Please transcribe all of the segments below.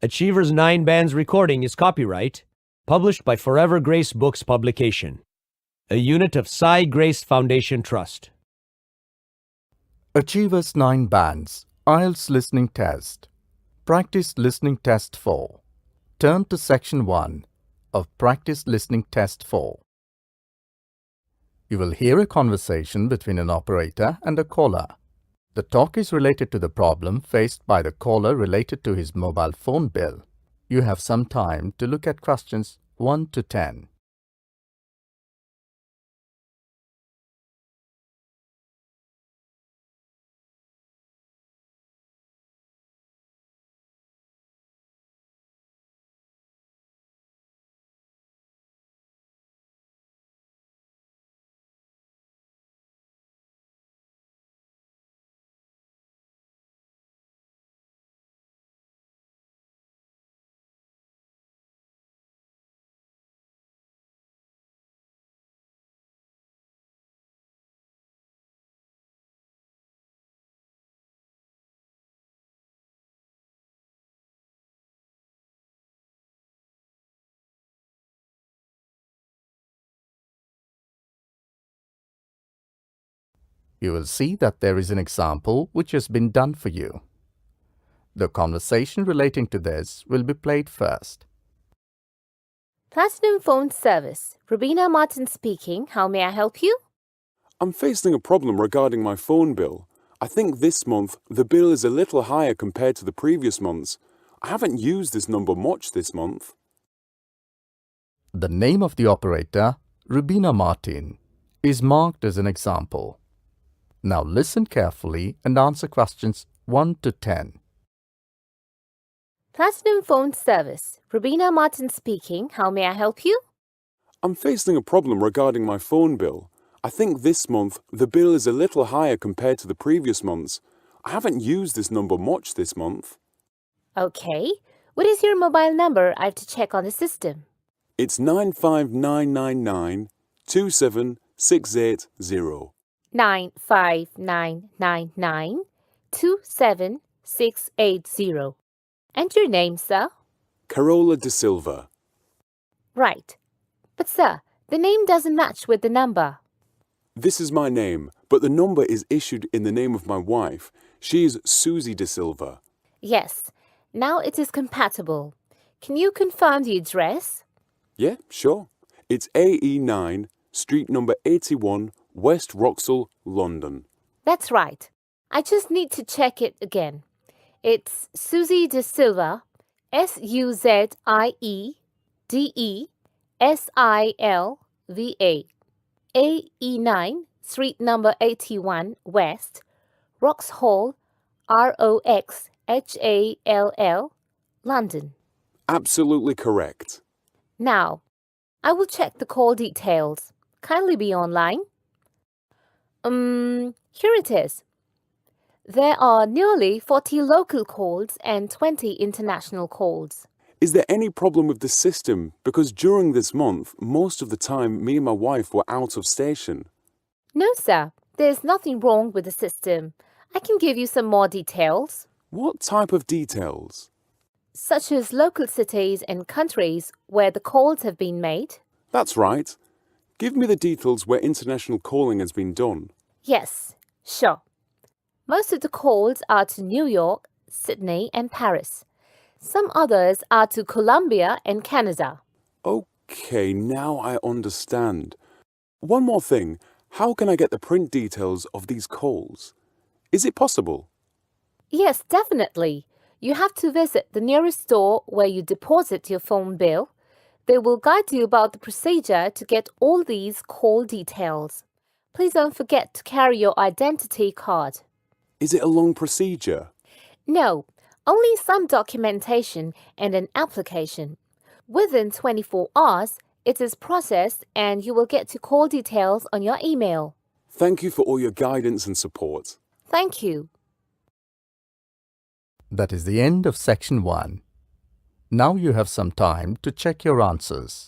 Achiever's 9 Bands recording is copyright, published by Forever Grace Books Publication, a unit of Cy Grace Foundation Trust. Achievers 9 Bands, Ielts Listening Test. Practice Listening Test 4. Turn to Section 1 of Practice Listening Test 4. You will hear a conversation between an operator and a caller. The talk is related to the problem faced by the caller related to his mobile phone bill. You have some time to look at questions 1 to 10. You will see that there is an example which has been done for you. The conversation relating to this will be played first. Platinum Phone Service. Rubina Martin speaking. How may I help you? I'm facing a problem regarding my phone bill. I think this month the bill is a little higher compared to the previous months. I haven't used this number much this month. The name of the operator, Rubina Martin, is marked as an example. Now listen carefully and answer questions 1 to 10. Platinum Phone Service. Rubina Martin speaking. How may I help you? I'm facing a problem regarding my phone bill. I think this month the bill is a little higher compared to the previous months. I haven't used this number much this month. Okay. What is your mobile number? I have to check on the system. It's 95999 27680. 95999 27680. And your name, sir? Carola de Silva. Right. But, sir, the name doesn't match with the number. This is my name, but the number is issued in the name of my wife. She is Susie de Silva. Yes. Now it is compatible. Can you confirm the address? Yeah, sure. It's AE9, street number 81, West Wroxall, London. That's right. I just need to check it again. It's Susie de Silva, SUZIEDESILVA, AE9, street number 81, West, Wroxall, ROXHALL, London. Absolutely correct. Now, I will check the call details. Kindly be online. Here it is. There are nearly 40 local calls and 20 international calls. Is there any problem with the system? Because during this month, most of the time, me and my wife were out of station. No, sir. There's nothing wrong with the system. I can give you some more details. What type of details? Such as local cities and countries where the calls have been made. That's right. Give me the details where international calling has been done. Yes, sure. Most of the calls are to New York, Sydney, and Paris. Some others are to Colombia and Canada. Okay, now I understand. One more thing. How can I get the print details of these calls? Is it possible? Yes, definitely. You have to visit the nearest store where you deposit your phone bill. They will guide you about the procedure to get all these call details. Please don't forget to carry your identity card. Is it a long procedure? No, only some documentation and an application. Within 24 hours, it is processed and you will get to call details on your email. Thank you for all your guidance and support. Thank you. That is the end of Section 1. Now you have some time to check your answers.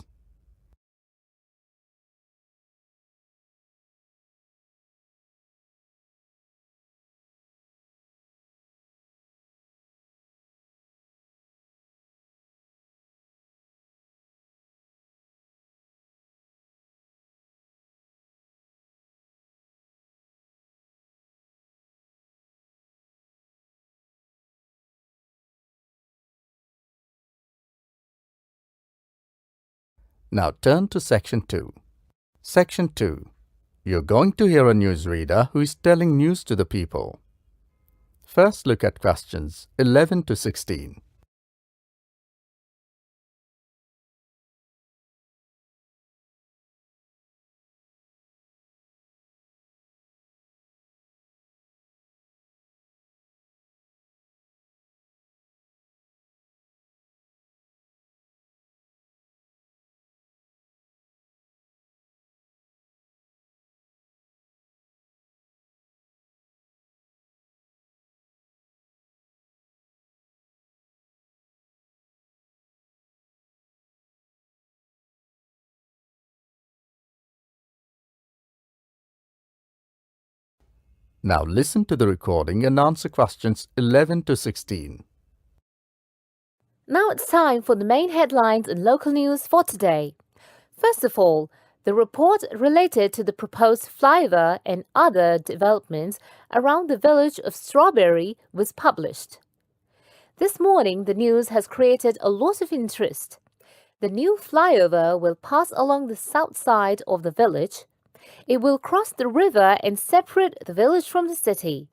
Now turn to Section 2. Section 2. You're going to hear a newsreader who is telling news to the people. First look at questions 11 to 16. Now listen to the recording and answer questions 11 to 16. Now it's time for the main headlines and local news for today. First of all, the report related to the proposed flyover and other developments around the village of Strawberry was published. This morning, the news has created a lot of interest. The new flyover will pass along the south side of the village. It will cross the river and separate the village from the city.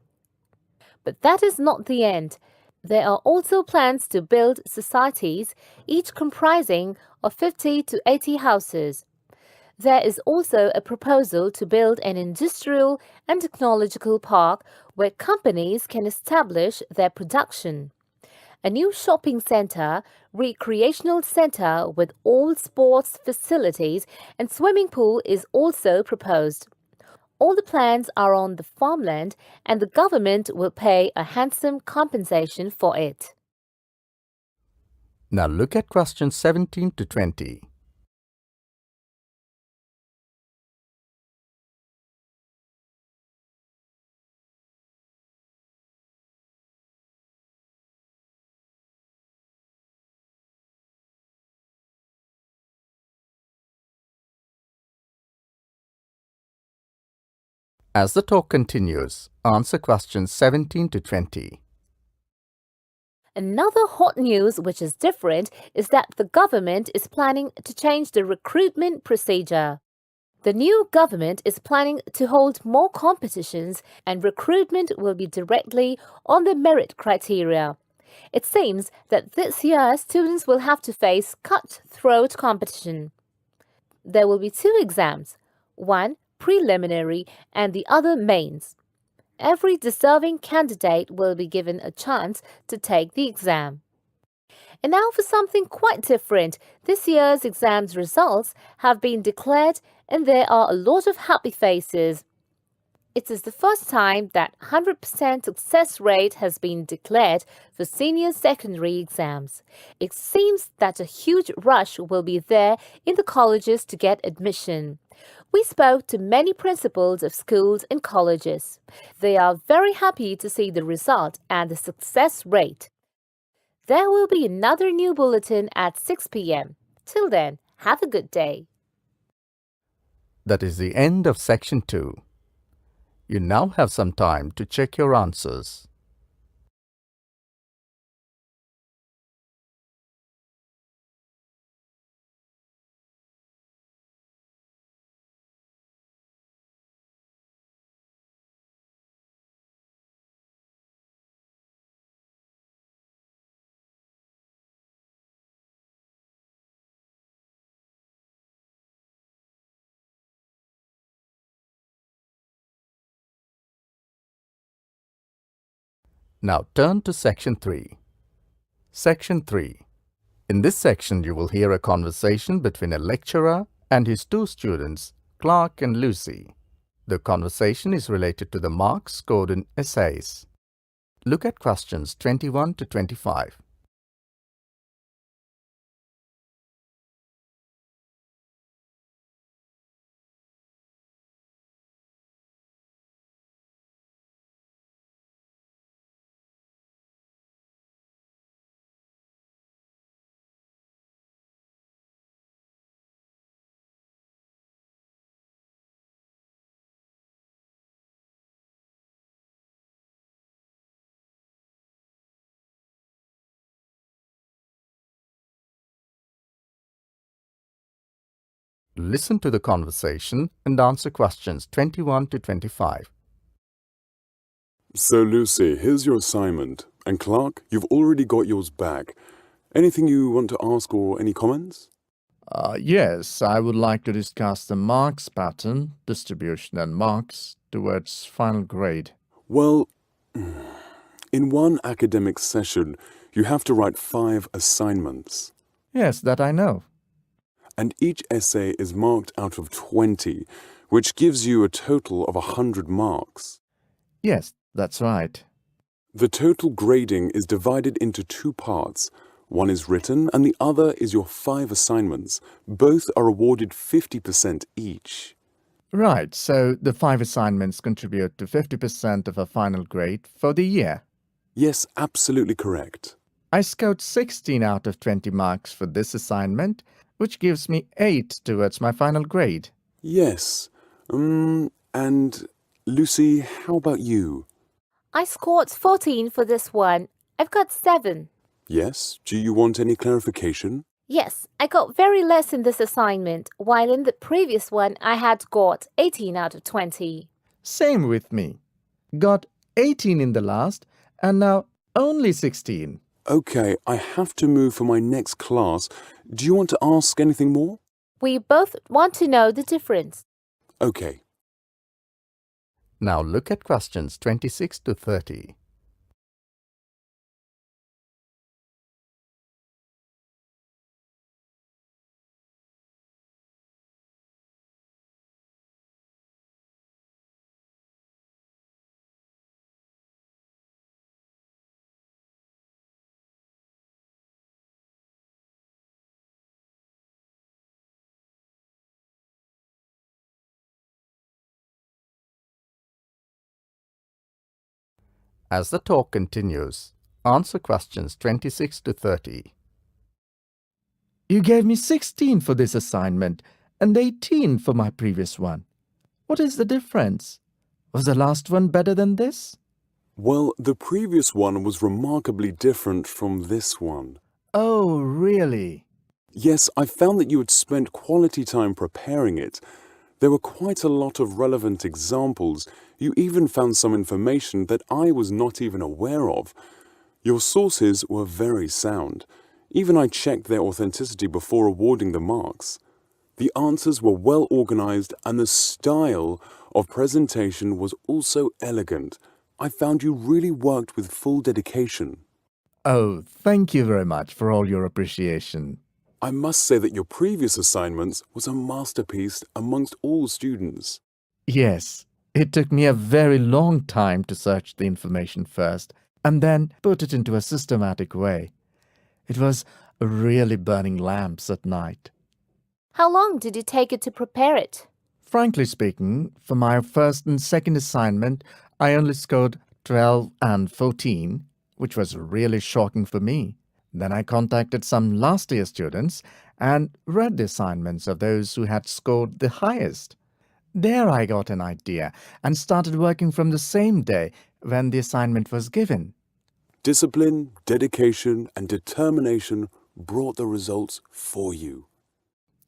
But that is not the end. There are also plans to build societies, each comprising of 50 to 80 houses. There is also a proposal to build an industrial and technological park where companies can establish their production. A new shopping center, recreational center with all sports facilities and swimming pool is also proposed. All the plans are on the farmland and the government will pay a handsome compensation for it. Now look at questions 17 to 20. As the talk continues, answer questions 17 to 20. Another hot news which is different is that the government is planning to change the recruitment procedure. The new government is planning to hold more competitions and recruitment will be directly on the merit criteria. It seems that this year students will have to face cutthroat competition. There will be 2 exams, one preliminary and the other mains. Every deserving candidate will be given a chance to take the exam. And now for something quite different. This year's exams results have been declared and there are a lot of happy faces. It is the first time that 100% success rate has been declared for senior secondary exams. It seems that a huge rush will be there in the colleges to get admission. We spoke to many principals of schools and colleges. They are very happy to see the result and the success rate. There will be another new bulletin at 6 p.m. Till then, have a good day. That is the end of Section 2. You now have some time to check your answers. Now turn to Section 3. Section 3. In this section, you will hear a conversation between a lecturer and his 2 students, Clark and Lucy. The conversation is related to the marks scored in essays. Look at questions 21 to 25. Listen to the conversation and answer questions 21 to 25. So, Lucy, here's your assignment. And Clark, you've already got yours back. Anything you want to ask or any comments? Yes, I would like to discuss the marks pattern, distribution and marks towards final grade. Well, in one academic session, you have to write 5 assignments. Yes, that I know. And each essay is marked out of 20, which gives you a total of 100 marks. Yes, that's right. The total grading is divided into 2 parts. One is written and the other is your 5 assignments. Both are awarded 50% each. Right, so the 5 assignments contribute to 50% of a final grade for the year. Yes, absolutely correct. I scored 16 out of 20 marks for this assignment, which gives me 8 towards my final grade. Yes. And Lucy, how about you? I scored 14 for this one. I've got 7. Yes? Do you want any clarification? Yes, I got very less in this assignment, while in the previous one I had got 18 out of 20. Same with me. Got 18 in the last, and now only 16. Okay, I have to move for my next class. Do you want to ask anything more? We both want to know the difference. Okay. Now look at questions 26 to 30. As the talk continues, answer questions 26 to 30. You gave me 16 for this assignment and 18 for my previous one. What is the difference? Was the last one better than this? Well, the previous one was remarkably different from this one. Oh, really? Yes, I found that you had spent quality time preparing it. There were quite a lot of relevant examples. You even found some information that I was not even aware of. Your sources were very sound. Even I checked their authenticity before awarding the marks. The answers were well organized and the style of presentation was also elegant. I found you really worked with full dedication. Oh, thank you very much for all your appreciation. I must say that your previous assignments was a masterpiece amongst all students. Yes, it took me a very long time to search the information first and then put it into a systematic way. It was really burning lamps at night. How long did it take you to prepare it? Frankly speaking, for my first and second assignment, I only scored 12 and 14, which was really shocking for me. Then I contacted some last year students and read the assignments of those who had scored the highest. There I got an idea and started working from the same day when the assignment was given. Discipline, dedication, and determination brought the results for you.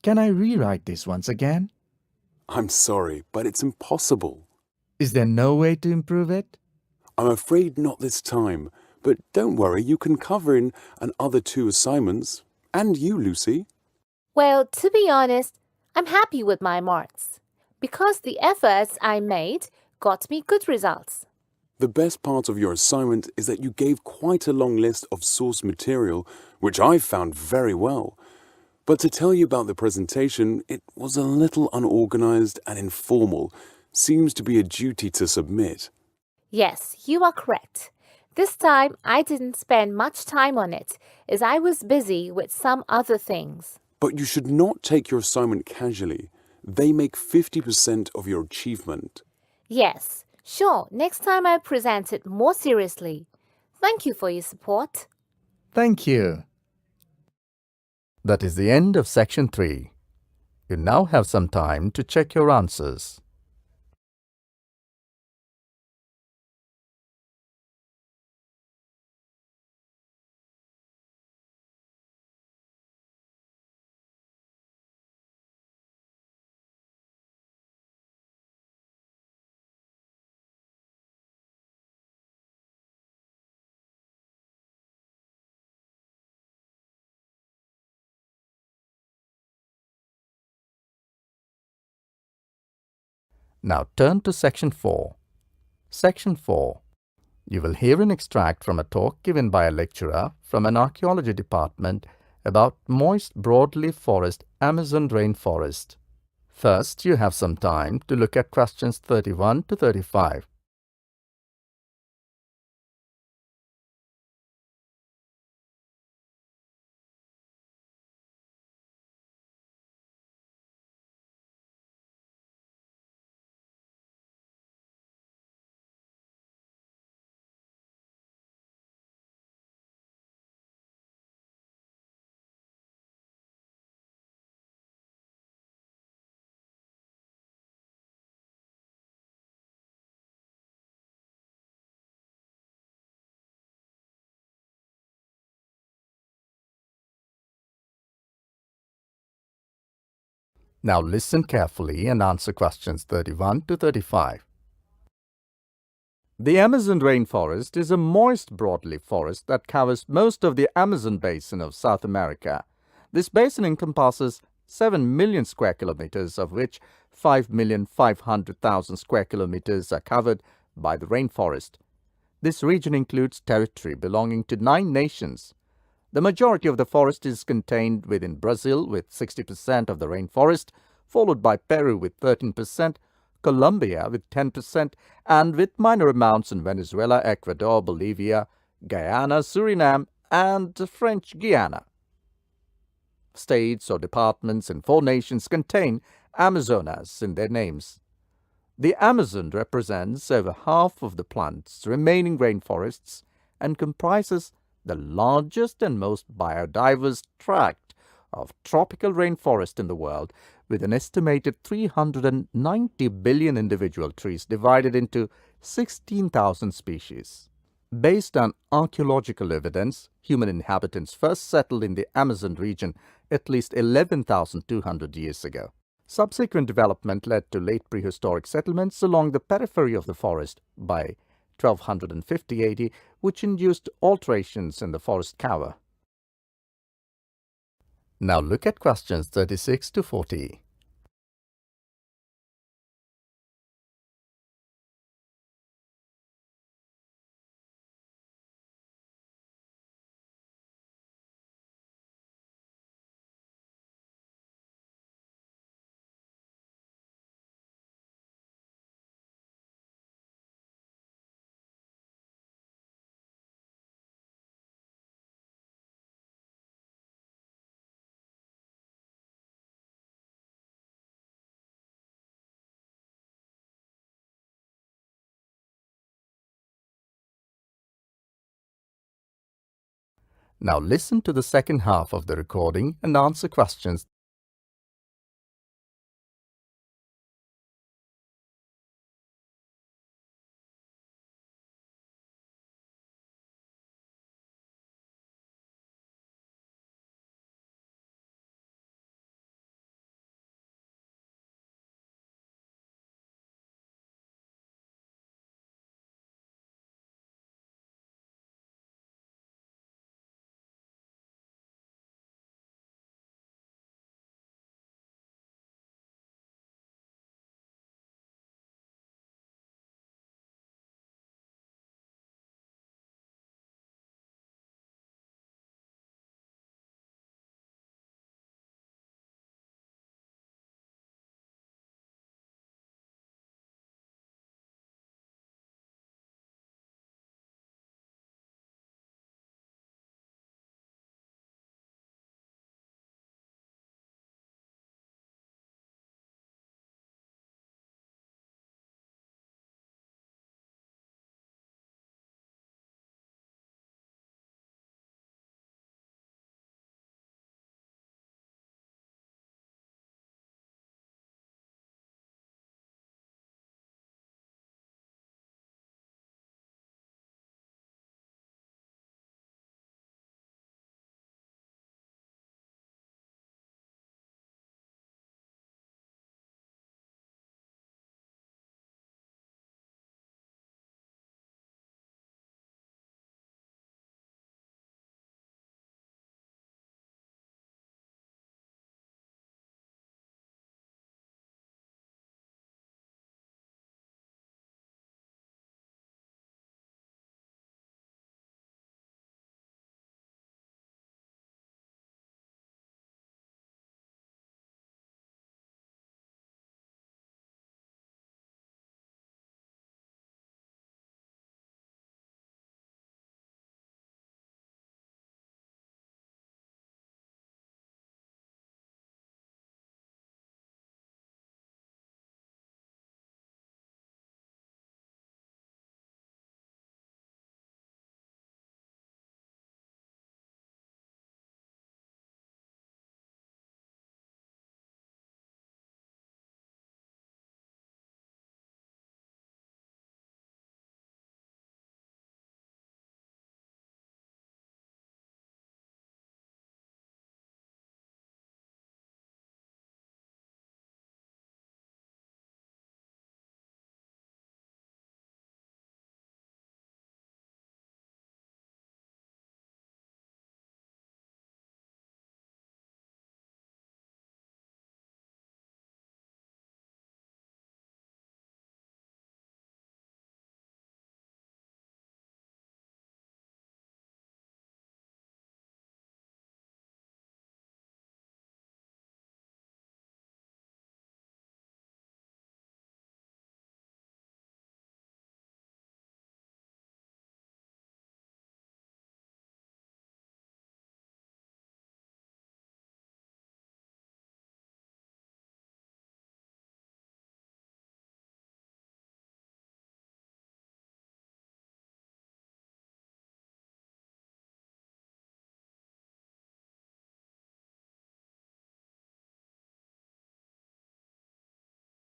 Can I rewrite this once again? I'm sorry, but it's impossible. Is there no way to improve it? I'm afraid not this time, but don't worry, you can cover in another 2 assignments. And you, Lucy. Well, to be honest, I'm happy with my marks, because the efforts I made got me good results. The best part of your assignment is that you gave quite a long list of source material, which I found very well. But to tell you about the presentation, it was a little unorganized and informal. Seems to be a duty to submit. Yes, you are correct. This time I didn't spend much time on it, as I was busy with some other things. But you should not take your assignment casually. They make 50% of your achievement. Yes, sure, next time I'll present it more seriously. Thank you for your support. Thank you. That is the end of section 3. You now have some time to check your answers. Now turn to Section 4. Section 4. You will hear an extract from a talk given by a lecturer from an archaeology department about moist broadleaf forest, Amazon rainforest. First, you have some time to look at questions 31 to 35. Now listen carefully and answer questions 31 to 35. The Amazon rainforest is a moist broadleaf forest that covers most of the Amazon basin of South America. This basin encompasses 7 million square kilometers, of which 5,500,000 square kilometers are covered by the rainforest. This region includes territory belonging to 9 nations. The majority of the forest is contained within Brazil with 60% of the rainforest, followed by Peru with 13%, Colombia with 10%, and with minor amounts in Venezuela, Ecuador, Bolivia, Guyana, Suriname, and French Guiana. States or departments in 4 nations contain Amazonas in their names. The Amazon represents over half of the planet's remaining rainforests and comprises the largest and most biodiverse tract of tropical rainforest in the world, with an estimated 390 billion individual trees divided into 16,000 species. Based on archaeological evidence, human inhabitants first settled in the Amazon region at least 11,200 years ago. Subsequent development led to late prehistoric settlements along the periphery of the forest by 1250 AD, which induced alterations in the forest cover. Now look at questions 36 to 40. Now listen to the second half of the recording and answer questions